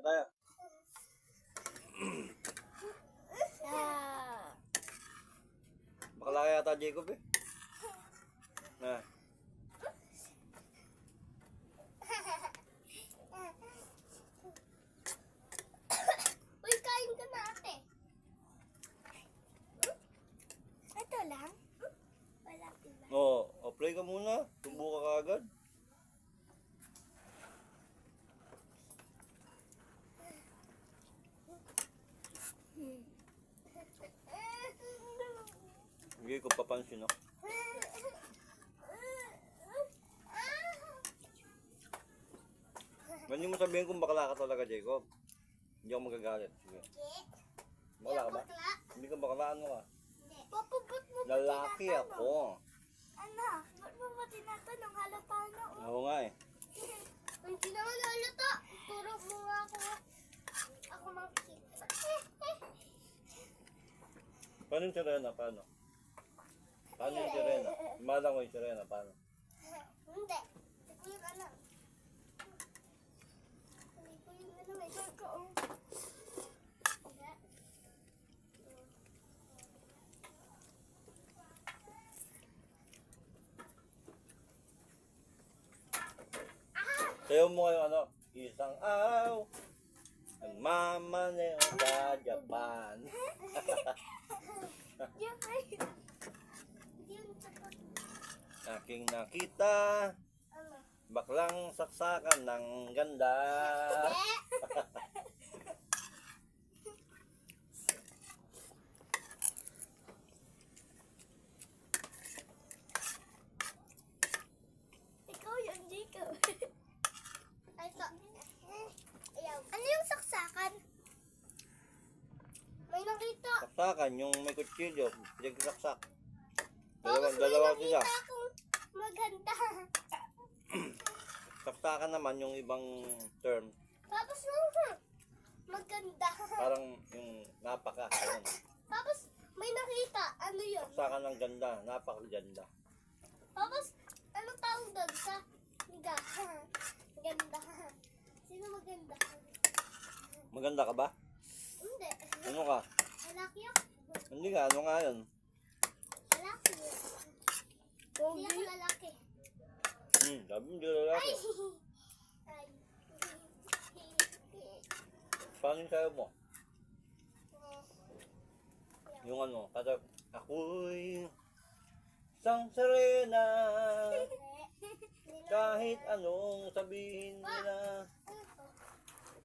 tayo. Bakla yata Jacob eh. Na. Uy, kain ka na ate. Ito lang? Wala iba. Oh, play ka muna. Tumbo ka kaagad. Hindi ko papansin, no? Hindi mo sabihin kung bakla ka talaga, Jacob. Hindi ako magagalit. Sige. Bakla ka ba? Hindi ka bakla, ano ka? Papa, ba't mo ba Lalaki tinatanong? ako. Ano? Ba't mo ba tinatanong? Halata na oh. Oo nga eh. Hindi naman halata. Turo mo nga ako. Ako makikita. Paano yung sirena? Paano? Paano yung sirena? Malang ko yung sirena. Paano? Hindi. Hindi ko yung alam. Hindi ko yung alam. May kakaong. Sayo mo kayo ano? Isang araw nagmamaneo sa Japan. Yan ay. Yan sa Aking nakita ano? baklang saksakan ng ganda. Ikaw yung Jacob. Ay, ito. Ayaw. Ano yung saksakan? May nakita. Saksakan yung may kutsilyo, pinagsaksak. Tapos Dalawa may sila. nakita akong maganda. Saksakan naman yung ibang term. Tapos yung maganda. Parang yung napaka. Ano, Tapos may nakita. Ano yun? saksakan ng ganda, napakaganda. Tapos ano tawag doon sa higa? Ganda. Sino maganda? Maganda ka ba? Hindi. Ano ka? Lalaki ako. Hindi ka, ano nga yun? Lalaki. Hindi ako lalaki. Sabi mo, di lalaki. Ay. Paano yung sayo mo? Yung ano, kada ako'y isang sirena, kahit anong sabihin nila.